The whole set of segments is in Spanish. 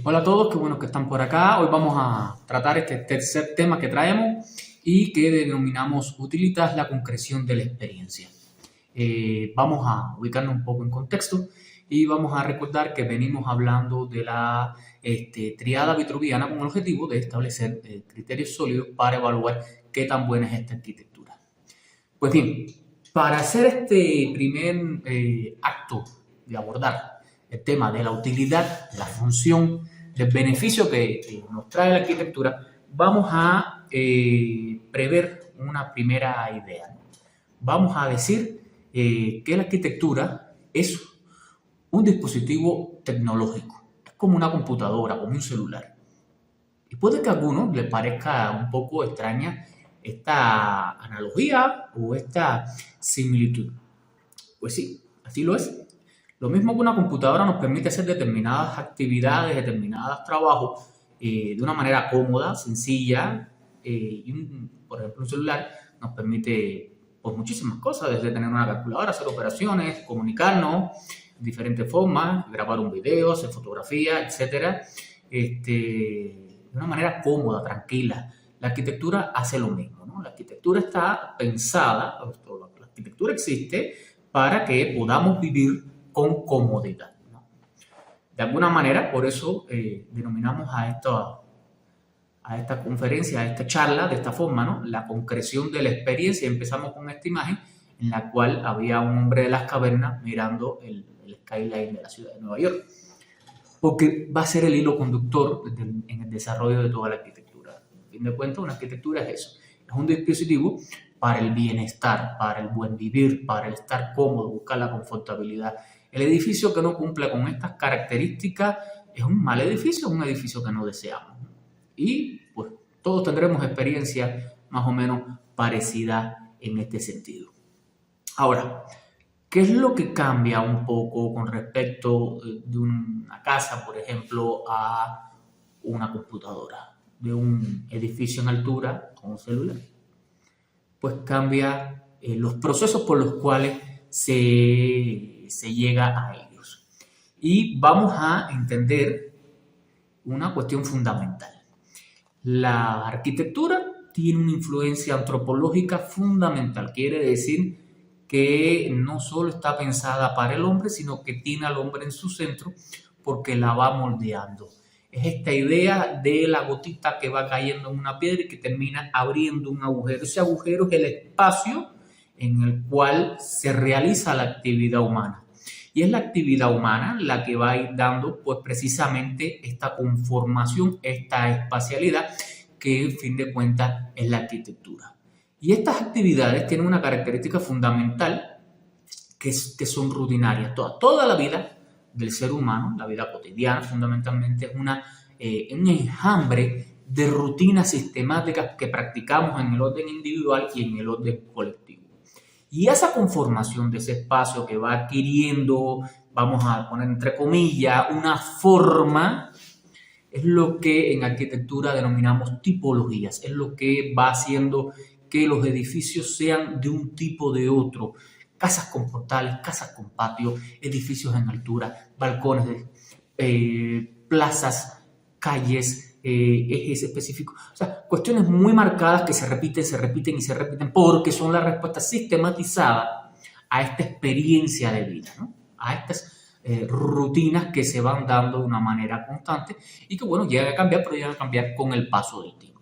Hola a todos, qué bueno que están por acá. Hoy vamos a tratar este tercer tema que traemos y que denominamos Utilitas la concreción de la experiencia. Vamos a ubicarnos un poco en contexto y vamos a recordar que venimos hablando de la triada vitruviana con el objetivo de establecer criterios sólidos para evaluar qué tan buena es esta arquitectura. Pues bien, para hacer este primer acto de abordar el tema de la utilidad, de la función, del beneficio que nos trae la arquitectura, vamos a prever una primera idea, ¿no? Vamos a decir que la arquitectura es un dispositivo tecnológico, es como una computadora, como un celular. Y puede que a algunos les parezca un poco extraña esta analogía o esta similitud. Pues sí, así lo es. Lo mismo que una computadora nos permite hacer determinadas actividades, determinados trabajos de una manera cómoda, sencilla, por ejemplo, un celular nos permite pues, muchísimas cosas, desde tener una calculadora, hacer operaciones, comunicarnos de diferentes formas, grabar un video, hacer fotografía, etcétera, de una manera cómoda, tranquila. La arquitectura hace lo mismo, ¿no? La arquitectura está pensada, la arquitectura existe para que podamos vivir con comodidad, ¿no? De alguna manera, por eso denominamos a esta conferencia, a esta charla, de esta forma, ¿no? La concreción de la experiencia. Empezamos con esta imagen en la cual había un hombre de las cavernas mirando el skyline de la ciudad de Nueva York, porque va a ser el hilo conductor en el desarrollo de toda la arquitectura. A fin de cuentas, una arquitectura es eso, es un dispositivo para el bienestar, para el buen vivir, para el estar cómodo, buscar la confortabilidad. El edificio que no cumple con estas características es un mal edificio, es un edificio que no deseamos. Y pues todos tendremos experiencias más o menos parecidas en este sentido. Ahora, ¿qué es lo que cambia un poco con respecto de una casa, por ejemplo, a una computadora, de un edificio en altura a un celular? Pues cambia los procesos por los cuales se llega a ellos. Y vamos a entender una cuestión fundamental. La arquitectura tiene una influencia antropológica fundamental. Quiere decir que no solo está pensada para el hombre, sino que tiene al hombre en su centro porque la va moldeando. Es esta idea de la gotita que va cayendo en una piedra y que termina abriendo un agujero. Ese agujero es el espacio en el cual se realiza la actividad humana. Y es la actividad humana la que va a ir dando pues precisamente esta conformación, esta espacialidad que en fin de cuentas es la arquitectura. Y estas actividades tienen una característica fundamental que son rutinarias. Toda la vida del ser humano, la vida cotidiana fundamentalmente, es un enjambre de rutinas sistemáticas que practicamos en el orden individual y en el orden colectivo. Y esa conformación de ese espacio que va adquiriendo, vamos a poner entre comillas, una forma, es lo que en arquitectura denominamos tipologías, es lo que va haciendo que los edificios sean de un tipo o de otro. Casas con portales, casas con patio, edificios en altura, balcones, plazas, calles, ejes específicos. O sea, cuestiones muy marcadas que se repiten y se repiten porque son la respuesta sistematizada a esta experiencia de vida, ¿no? A estas rutinas que se van dando de una manera constante y que, bueno, llegan a cambiar, pero llegan a cambiar con el paso del tiempo.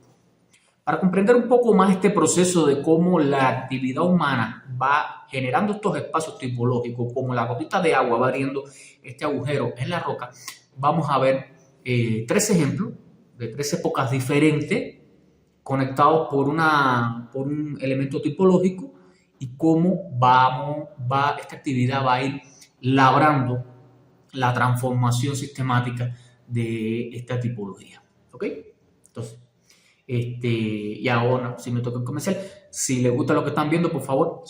Para comprender un poco más este proceso de cómo la actividad humana va generando estos espacios tipológicos, como la gotita de agua va abriendo este agujero en la roca, vamos a ver tres ejemplos de tres épocas diferentes conectados por un elemento tipológico y cómo esta actividad va a ir labrando la transformación sistemática de esta tipología. ¿Ok? Entonces, y ahora, si me toca el comercial, si les gusta lo que están viendo, por favor,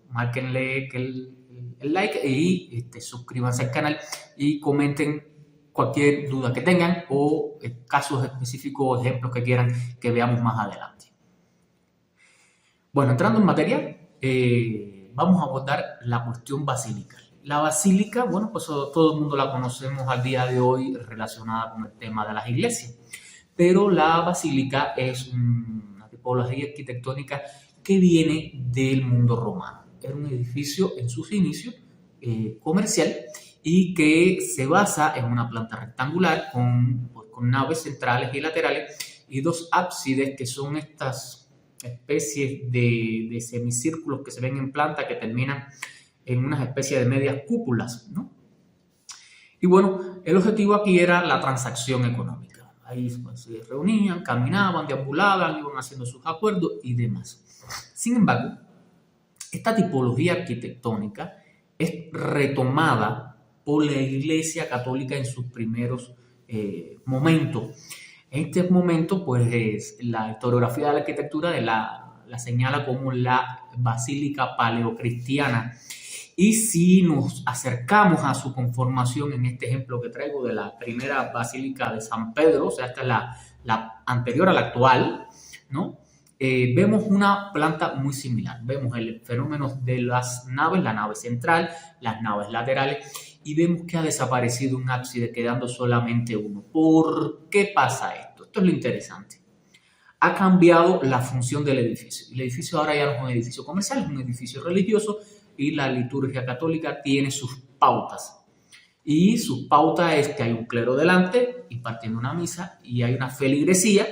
márquenle el like y suscríbanse al canal y comenten cualquier duda que tengan o casos específicos o ejemplos que quieran que veamos más adelante. Bueno, entrando en materia, vamos a abordar la cuestión basilical. La basílica, bueno, pues todo el mundo la conocemos al día de hoy relacionada con el tema de las iglesias, pero la basílica es una tipología arquitectónica que viene del mundo romano. Era un edificio en sus inicios comercial y que se basa en una planta rectangular con naves centrales y laterales y dos ábsides que son estas especies de semicírculos que se ven en planta que terminan en unas especies de medias cúpulas, ¿no? Y bueno, el objetivo aquí era la transacción económica. Ahí pues, se reunían, caminaban, deambulaban, iban haciendo sus acuerdos y demás. Sin embargo, esta tipología arquitectónica es retomada por la Iglesia Católica en sus primeros momentos. En este momento, pues la historiografía de la arquitectura la señala como la basílica paleocristiana. Y si nos acercamos a su conformación en este ejemplo que traigo de la primera basílica de San Pedro, o sea, esta es la anterior a la actual, ¿no? Vemos una planta muy similar. Vemos el fenómeno de las naves, la nave central, las naves laterales, y vemos que ha desaparecido un ábside, quedando solamente uno. ¿Por qué pasa esto? Esto es lo interesante. Ha cambiado la función del edificio. El edificio ahora ya no es un edificio comercial, es un edificio religioso, y la liturgia católica tiene sus pautas. Y sus pautas es que hay un clero delante impartiendo una misa y hay una feligresía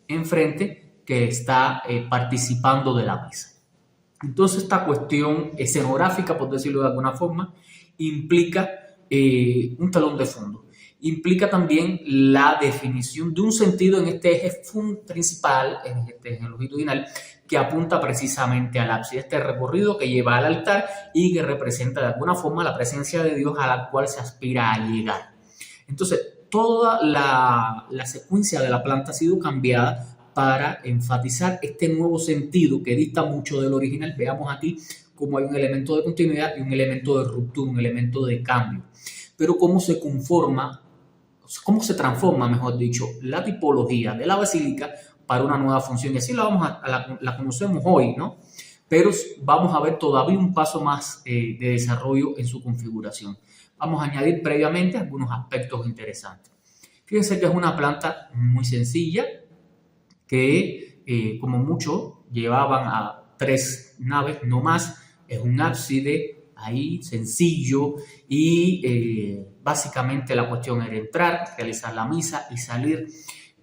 enfrente que está participando de la misa. Entonces esta cuestión escenográfica, por decirlo de alguna forma, implica un telón de fondo. Implica también la definición de un sentido en este eje principal, en este eje longitudinal, que apunta precisamente al ábside, este recorrido que lleva al altar y que representa de alguna forma la presencia de Dios a la cual se aspira a llegar. Entonces, toda la secuencia de la planta ha sido cambiada para enfatizar este nuevo sentido que dista mucho del original. Veamos aquí cómo hay un elemento de continuidad y un elemento de ruptura, un elemento de cambio. Pero cómo se transforma, mejor dicho, la tipología de la basílica para una nueva función. Y así la conocemos hoy, ¿no? Pero vamos a ver todavía un paso más de desarrollo en su configuración. Vamos a añadir previamente algunos aspectos interesantes. Fíjense que es una planta muy sencilla, que como mucho llevaban a 3 naves, no más. Es un ábside ahí sencillo y básicamente la cuestión era entrar, realizar la misa y salir.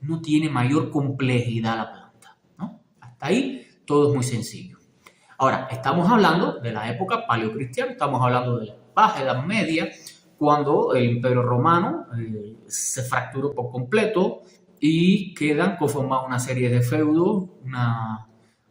No tiene mayor complejidad la planta, ¿no? Hasta ahí todo es muy sencillo. Ahora, estamos hablando de la época paleocristiana, estamos hablando de la Baja Edad Media, cuando el Imperio Romano se fracturó por completo y quedan conformados una serie de feudos,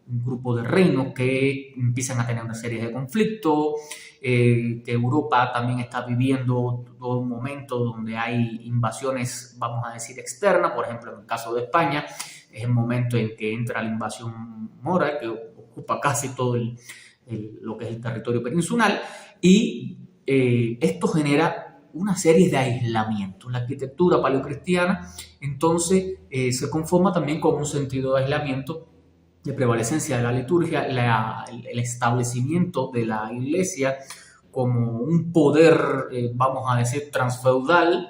un grupo de reinos que empiezan a tener una serie de conflictos, que Europa también está viviendo todo un momento donde hay invasiones, vamos a decir, externas. Por ejemplo, en el caso de España, es el momento en que entra la invasión mora, que ocupa casi todo lo que es el territorio peninsular, y esto genera una serie de aislamientos. La arquitectura paleocristiana entonces se conforma también con un sentido de aislamiento, de prevalecencia de la liturgia, el establecimiento de la iglesia como un poder, vamos a decir, transfeudal,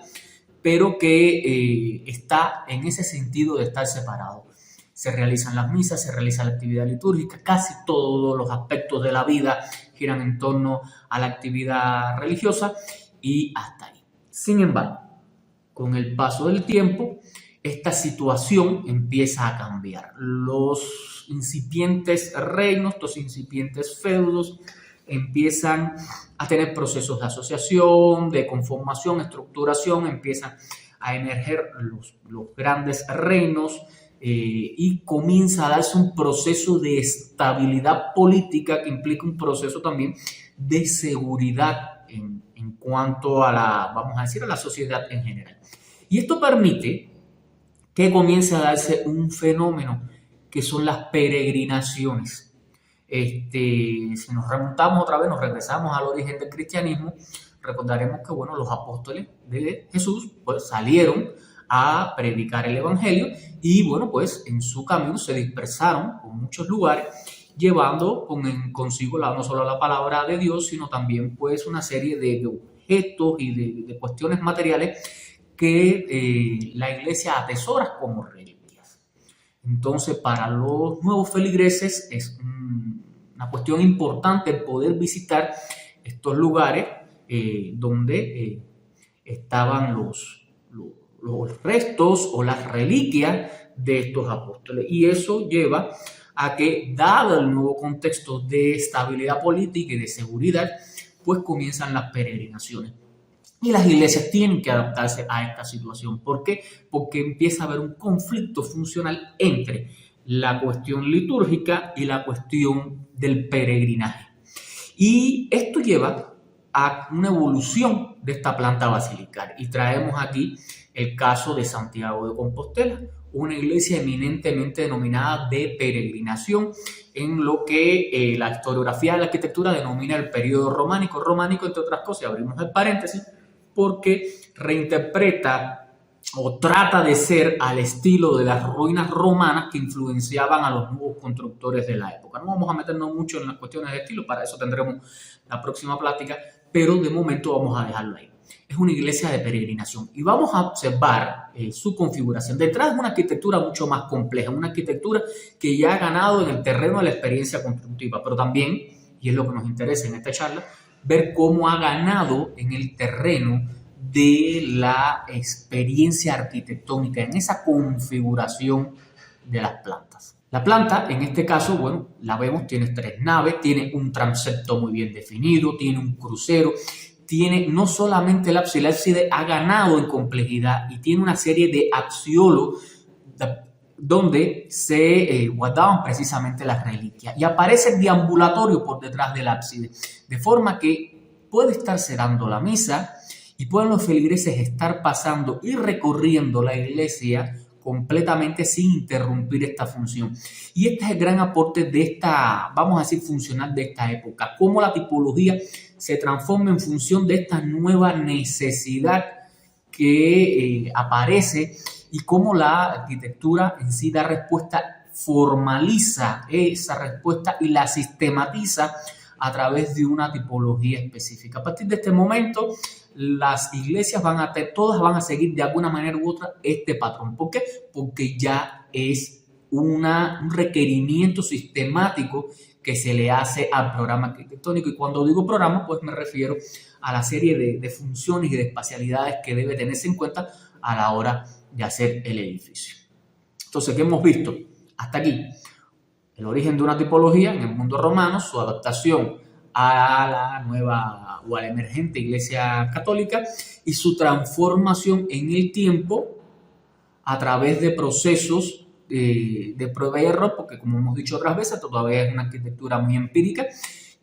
pero que está en ese sentido de estar separado. Se realizan las misas, se realiza la actividad litúrgica, casi todos los aspectos de la vida giran en torno a la actividad religiosa y hasta ahí. Sin embargo, con el paso del tiempo, esta situación empieza a cambiar. Los incipientes reinos, los incipientes feudos, empiezan a tener procesos de asociación, de conformación, estructuración, empiezan a emerger los grandes reinos y comienza a darse un proceso de estabilidad política que implica un proceso también de seguridad en cuanto a vamos a decir, a la sociedad en general. Y esto permite que comience a darse un fenómeno que son las peregrinaciones. Si nos remontamos otra vez, nos regresamos al origen del cristianismo, recordaremos que bueno, los apóstoles de Jesús pues, salieron a predicar el evangelio y bueno, pues en su camino se dispersaron por muchos lugares llevando consigo no solo la palabra de Dios, sino también pues una serie de objetos y de cuestiones materiales que la iglesia atesora como reliquias. Entonces, para los nuevos feligreses es una cuestión importante poder visitar estos lugares donde estaban los restos o las reliquias de estos apóstoles. Y eso lleva a que, dado el nuevo contexto de estabilidad política y de seguridad, pues comienzan las peregrinaciones. Y las iglesias tienen que adaptarse a esta situación. ¿Por qué? Porque empieza a haber un conflicto funcional entre la cuestión litúrgica y la cuestión del peregrinaje. Y esto lleva a una evolución de esta planta basilical. Y traemos aquí el caso de Santiago de Compostela, una iglesia eminentemente denominada de peregrinación, en lo que la historiografía de la arquitectura denomina el periodo románico. Románico, entre otras cosas, abrimos el paréntesis, porque reinterpreta o trata de ser al estilo de las ruinas romanas que influenciaban a los nuevos constructores de la época. No vamos a meternos mucho en las cuestiones de estilo, para eso tendremos la próxima plática, pero de momento vamos a dejarlo ahí. Es una iglesia de peregrinación y vamos a observar su configuración. Detrás es una arquitectura mucho más compleja, una arquitectura que ya ha ganado en el terreno de la experiencia constructiva, pero también, y es lo que nos interesa en esta charla, ver cómo ha ganado en el terreno de la experiencia arquitectónica, en esa configuración de las plantas. La planta, en este caso, bueno, la vemos, tiene 3 naves, tiene un transepto muy bien definido, tiene un crucero, tiene no solamente el ábside ha ganado en complejidad y tiene una serie de axiolo donde se guardaban precisamente las reliquias. Y aparece el deambulatorio por detrás del ábside, de forma que puede estarse dando la misa y pueden los feligreses estar pasando y recorriendo la iglesia completamente sin interrumpir esta función. Y este es el gran aporte de esta, vamos a decir, funcional de esta época, cómo la tipología se transforma en función de esta nueva necesidad que aparece y cómo la arquitectura en sí da respuesta, formaliza esa respuesta y la sistematiza a través de una tipología específica. A partir de este momento, las iglesias todas van a seguir de alguna manera u otra este patrón. ¿Por qué? Porque ya es un requerimiento sistemático que se le hace al programa arquitectónico. Y cuando digo programa, pues me refiero a la serie de funciones y de espacialidades que debe tenerse en cuenta a la hora de hacer el edificio. Entonces, ¿qué hemos visto hasta aquí? El origen de una tipología en el mundo romano, su adaptación a la nueva o a la emergente Iglesia Católica y su transformación en el tiempo a través de procesos de prueba y error, porque como hemos dicho otras veces, todavía es una arquitectura muy empírica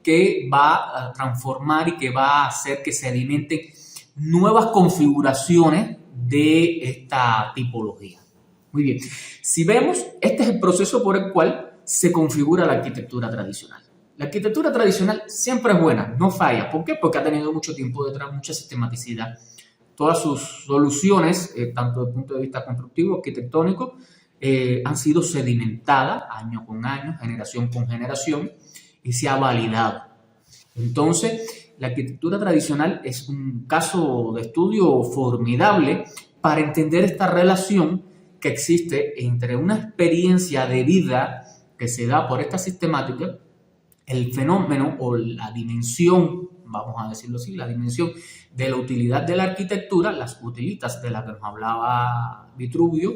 que va a transformar y que va a hacer que se alimenten nuevas configuraciones de esta tipología. Muy bien, si vemos, este es el proceso por el cual se configura la arquitectura tradicional. La arquitectura tradicional siempre es buena, no falla. ¿Por qué? Porque ha tenido mucho tiempo detrás, mucha sistematicidad. Todas sus soluciones, tanto desde el punto de vista constructivo, arquitectónico, han sido sedimentadas año con año, generación con generación, y se ha validado. Entonces, la arquitectura tradicional es un caso de estudio formidable para entender esta relación que existe entre una experiencia de vida que se da por esta sistemática, el fenómeno o la dimensión, vamos a decirlo así, la dimensión de la utilidad de la arquitectura, las utilitas de las que nos hablaba Vitruvio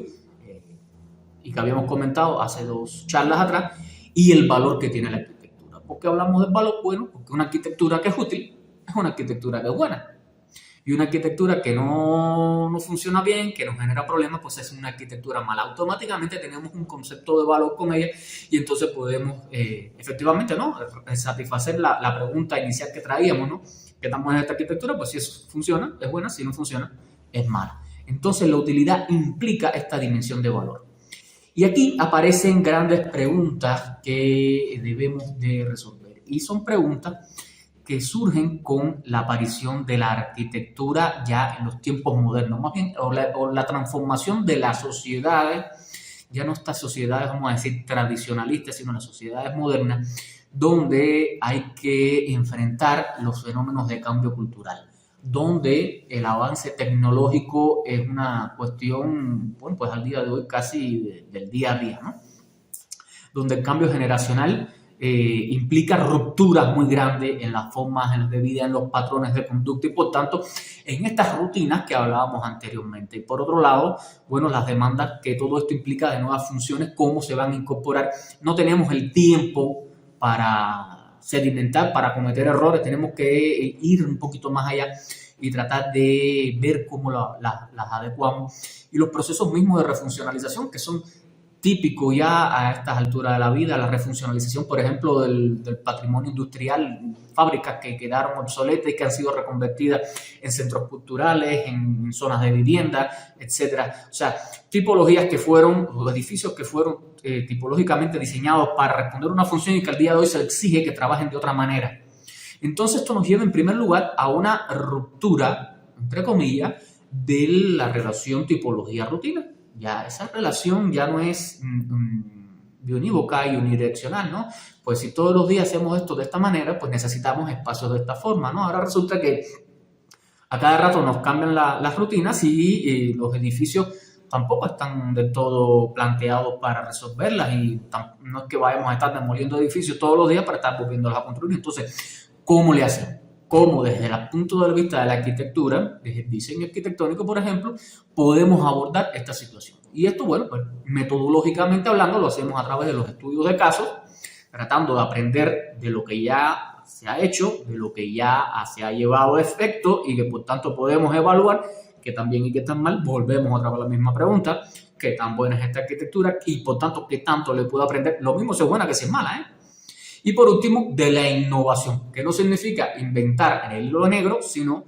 y que habíamos comentado hace 2 charlas atrás, y el valor que tiene la arquitectura. ¿Por qué hablamos del valor? Bueno, porque una arquitectura que es útil es una arquitectura que es buena. Y una arquitectura que no funciona bien, que nos genera problemas, pues es una arquitectura mala. Automáticamente tenemos un concepto de valor con ella y entonces podemos efectivamente, ¿no?, satisfacer la pregunta inicial que traíamos, ¿no? ¿Qué tan buena es esta arquitectura? Pues si eso funciona, es buena; si no funciona, es mala. Entonces la utilidad implica esta dimensión de valor. Y aquí aparecen grandes preguntas que debemos de resolver. Y son preguntas que surgen con la aparición de la arquitectura ya en los tiempos modernos, más bien, o la transformación de las sociedades ya no estas sociedades, vamos a decir, tradicionalistas, sino las sociedades modernas, donde hay que enfrentar los fenómenos de cambio cultural, donde el avance tecnológico es una cuestión, bueno, pues al día de hoy casi del día a día, ¿no? Donde el cambio generacional implica rupturas muy grandes en las formas de vida, en los patrones de conducta y por tanto en estas rutinas que hablábamos anteriormente. Y por otro lado, bueno, las demandas que todo esto implica de nuevas funciones, cómo se van a incorporar. No tenemos el tiempo para sedimentar, para cometer errores, tenemos que ir un poquito más allá y tratar de ver cómo las adecuamos. Y los procesos mismos de refuncionalización que son típico ya a estas alturas de la vida, la refuncionalización, por ejemplo, del patrimonio industrial, fábricas que quedaron obsoletas y que han sido reconvertidas en centros culturales, en zonas de vivienda, etcétera. O sea, tipologías que fueron, o edificios que fueron tipológicamente diseñados para responder a una función y que al día de hoy se exige que trabajen de otra manera. Entonces, esto nos lleva en primer lugar a una ruptura, entre comillas, de la relación tipología-rutina. Ya esa relación ya no es unívoca y unidireccional, ¿no? Pues si todos los días hacemos esto de esta manera, pues necesitamos espacios de esta forma, ¿no? Ahora resulta que a cada rato nos cambian las rutinas y los edificios tampoco están del todo planteados para resolverlas y no es que vayamos a estar demoliendo edificios todos los días para estar volviéndolos a construir. Entonces, ¿cómo le hacemos? Cómo desde el punto de vista de la arquitectura, desde el diseño arquitectónico, por ejemplo, podemos abordar esta situación. Y esto, bueno, pues metodológicamente hablando, lo hacemos a través de los estudios de casos, tratando de aprender de lo que ya se ha hecho, de lo que ya se ha llevado a efecto y que por tanto podemos evaluar qué tan bien y qué tan mal. Volvemos otra vez a la misma pregunta, qué tan buena es esta arquitectura y por tanto qué tanto le puedo aprender. Lo mismo si es buena que si es mala, ¿eh? Y por último, de la innovación, que no significa inventar en el hilo negro, sino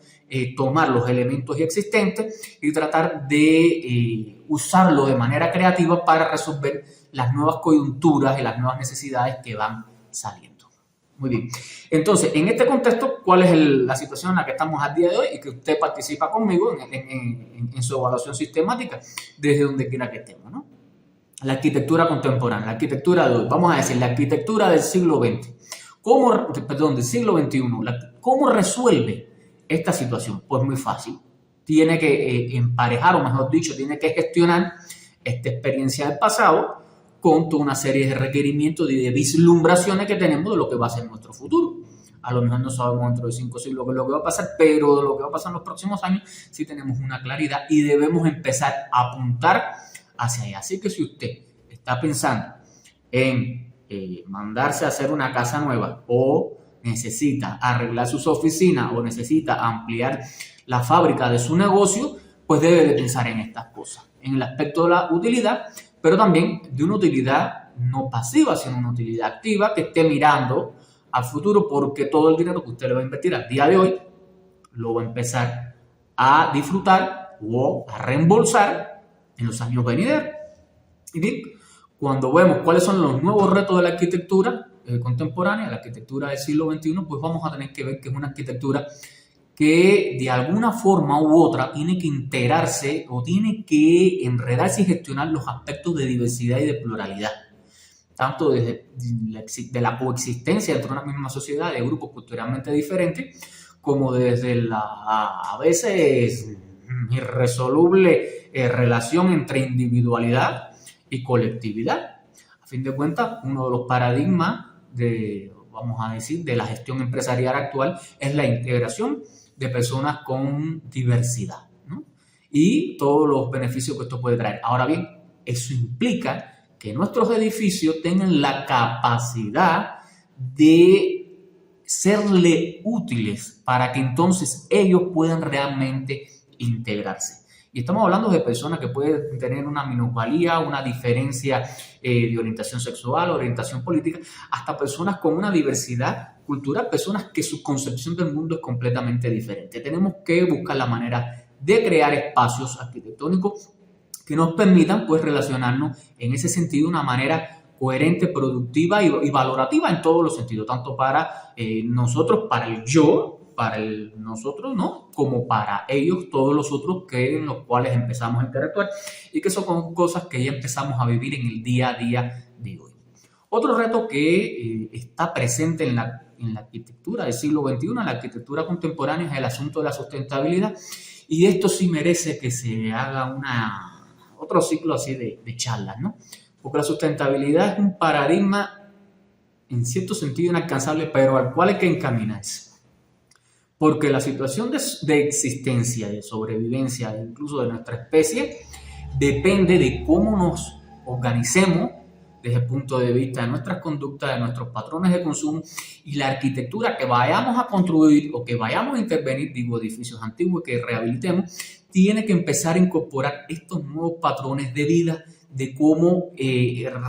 tomar los elementos ya existentes y tratar de usarlo de manera creativa para resolver las nuevas coyunturas y las nuevas necesidades que van saliendo. Muy bien. Entonces, en este contexto, ¿cuál es la situación en la que estamos al día de hoy y que usted participa conmigo en su evaluación sistemática desde donde quiera que estemos, ¿no? La arquitectura contemporánea, la arquitectura de hoy, vamos a decir, la arquitectura del siglo XX, del siglo XXI, ¿cómo resuelve esta situación? Pues muy fácil, tiene que emparejar, o mejor dicho, tiene que gestionar esta experiencia del pasado con toda una serie de requerimientos y de vislumbraciones que tenemos de lo que va a ser nuestro futuro. A lo mejor no sabemos dentro de 5 siglos qué es lo que va a pasar, pero de lo que va a pasar en los próximos años sí tenemos una claridad y debemos empezar a apuntar hacia allá. Así que si usted está pensando en mandarse a hacer una casa nueva o necesita arreglar sus oficinas o necesita ampliar la fábrica de su negocio, pues debe de pensar en estas cosas, en el aspecto de la utilidad, pero también de una utilidad no pasiva, sino una utilidad activa que esté mirando al futuro, porque todo el dinero que usted le va a invertir al día de hoy lo va a empezar a disfrutar o a reembolsar en los años venideros. Y bien, cuando vemos cuáles son los nuevos retos de la arquitectura contemporánea, la arquitectura del siglo XXI, pues vamos a tener que ver que es una arquitectura que de alguna forma u otra tiene que integrarse o tiene que enredarse y gestionar los aspectos de diversidad y de pluralidad, tanto desde de la coexistencia dentro de una misma sociedad de grupos culturalmente diferentes, como desde la a veces irresoluble relación entre individualidad y colectividad. A fin de cuentas, uno de los paradigmas vamos a decir, de la gestión empresarial actual es la integración de personas con diversidad, ¿no? Y todos los beneficios que esto puede traer. Ahora bien, eso implica que nuestros edificios tengan la capacidad de serle útiles para que entonces ellos puedan realmente integrarse. Y estamos hablando de personas que pueden tener una minusvalía, una diferencia de orientación sexual, orientación política, hasta personas con una diversidad cultural, personas que su concepción del mundo es completamente diferente. Tenemos que buscar la manera de crear espacios arquitectónicos que nos permitan pues relacionarnos en ese sentido de una manera coherente, productiva y valorativa en todos los sentidos, tanto para nosotros, para el yo, para nosotros, ¿no? Como para ellos, todos los otros en los cuales empezamos a interactuar y que son cosas que ya empezamos a vivir en el día a día de hoy. Otro reto que está presente en la arquitectura del siglo XXI, en la arquitectura contemporánea, es el asunto de la sustentabilidad, y esto sí merece que se haga otro ciclo así de charlas, ¿no? Porque la sustentabilidad es un paradigma en cierto sentido inalcanzable, pero al cual hay que encaminarse. Porque la situación de existencia, de sobrevivencia, incluso de nuestra especie, depende de cómo nos organicemos desde el punto de vista de nuestras conductas, de nuestros patrones de consumo, y la arquitectura que vayamos a construir o que vayamos a intervenir, digo, edificios antiguos que rehabilitemos, tiene que empezar a incorporar estos nuevos patrones de vida, de cómo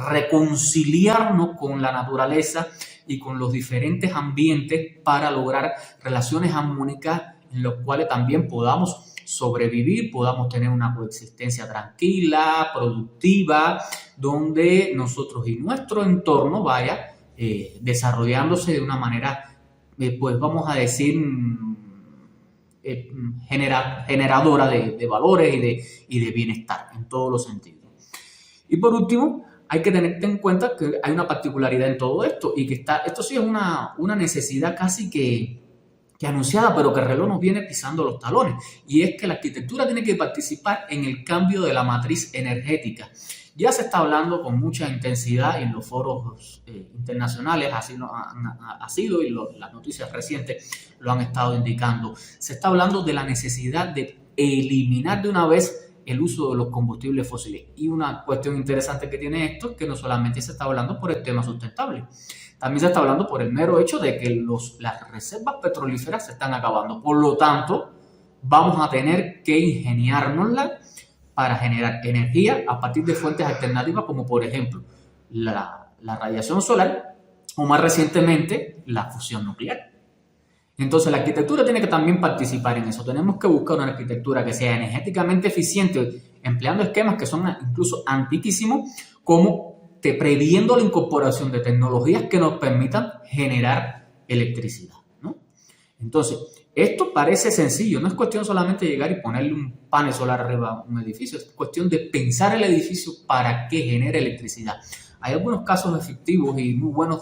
reconciliarnos con la naturaleza y con los diferentes ambientes para lograr relaciones armónicas en los cuales también podamos sobrevivir, podamos tener una coexistencia tranquila, productiva, donde nosotros y nuestro entorno vaya desarrollándose de una manera, pues vamos a decir, generadora de valores y de bienestar en todos los sentidos. Y por último, hay que tener en cuenta que hay una particularidad en todo esto y que esto sí es una necesidad casi que anunciada, pero que el reloj nos viene pisando los talones, y es que la arquitectura tiene que participar en el cambio de la matriz energética. Ya se está hablando con mucha intensidad en los foros internacionales, así ha sido, y las noticias recientes lo han estado indicando. Se está hablando de la necesidad de eliminar de una vez el uso de los combustibles fósiles. Y una cuestión interesante que tiene esto es que no solamente se está hablando por el tema sustentable, también se está hablando por el mero hecho de que las reservas petrolíferas se están acabando. Por lo tanto, vamos a tener que ingeniárnosla para generar energía a partir de fuentes alternativas, como por ejemplo la radiación solar o más recientemente la fusión nuclear. Entonces la arquitectura tiene que también participar en eso. Tenemos que buscar una arquitectura que sea energéticamente eficiente, empleando esquemas que son incluso antiquísimos, como previendo la incorporación de tecnologías que nos permitan generar electricidad, ¿no? Entonces, esto parece sencillo, no es cuestión solamente de llegar y ponerle un panel solar arriba a un edificio, es cuestión de pensar el edificio para que genere electricidad. Hay algunos casos efectivos y muy buenos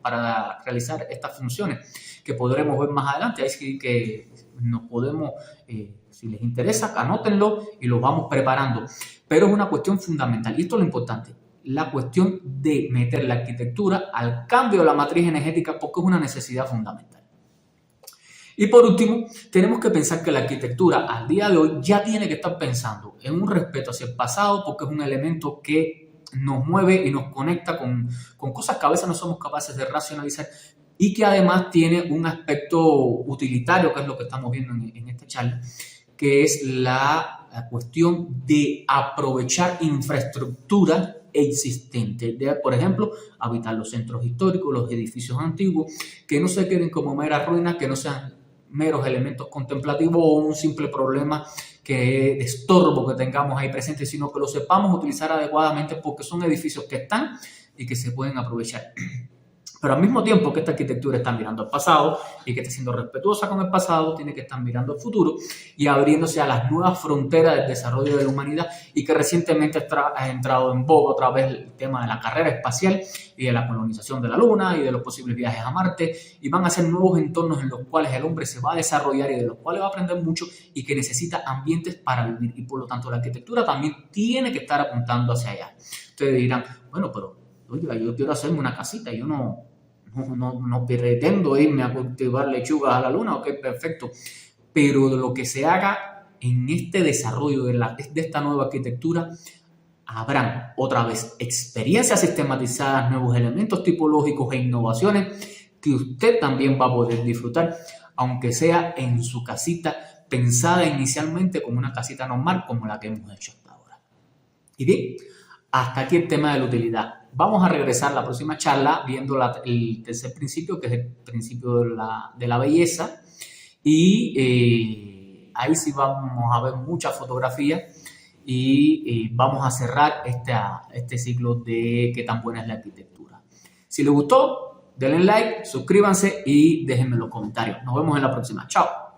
para realizar estas funciones que podremos ver más adelante. Ahí sí que nos podemos, si les interesa, anótenlo y lo vamos preparando. Pero es una cuestión fundamental y esto es lo importante, la cuestión de meter la arquitectura al cambio de la matriz energética, porque es una necesidad fundamental. Y por último, tenemos que pensar que la arquitectura al día de hoy ya tiene que estar pensando en un respeto hacia el pasado, porque es un elemento que nos mueve y nos conecta con cosas que a veces no somos capaces de racionalizar, y que además tiene un aspecto utilitario, que es lo que estamos viendo en esta charla, que es la cuestión de aprovechar infraestructura existente, por ejemplo, habitar los centros históricos, los edificios antiguos, que no se queden como meras ruinas, que no sean meros elementos contemplativos o un simple problema de estorbo que tengamos ahí presente, sino que lo sepamos utilizar adecuadamente, porque son edificios que están y que se pueden aprovechar. Pero al mismo tiempo que esta arquitectura está mirando al pasado y que está siendo respetuosa con el pasado, tiene que estar mirando al futuro y abriéndose a las nuevas fronteras del desarrollo de la humanidad, y que recientemente ha entrado en boga otra vez el tema de la carrera espacial y de la colonización de la Luna y de los posibles viajes a Marte, y van a ser nuevos entornos en los cuales el hombre se va a desarrollar y de los cuales va a aprender mucho y que necesita ambientes para vivir, y por lo tanto la arquitectura también tiene que estar apuntando hacia allá. Ustedes dirán, bueno, pero oiga, yo quiero hacerme una casita, yo no pretendo irme a cultivar lechugas a la luna, ok, perfecto, pero lo que se haga en este desarrollo de esta nueva arquitectura, habrán otra vez experiencias sistematizadas, nuevos elementos tipológicos e innovaciones que usted también va a poder disfrutar, aunque sea en su casita pensada inicialmente como una casita normal como la que hemos hecho hasta ahora. Y bien, hasta aquí el tema de la utilidad. Vamos a regresar a la próxima charla viendo el tercer principio, que es el principio de la belleza, y ahí sí vamos a ver muchas fotografías y vamos a cerrar este ciclo de qué tan buena es la arquitectura. Si les gustó, denle like, suscríbanse y déjenme los comentarios. Nos vemos en la próxima. Chao.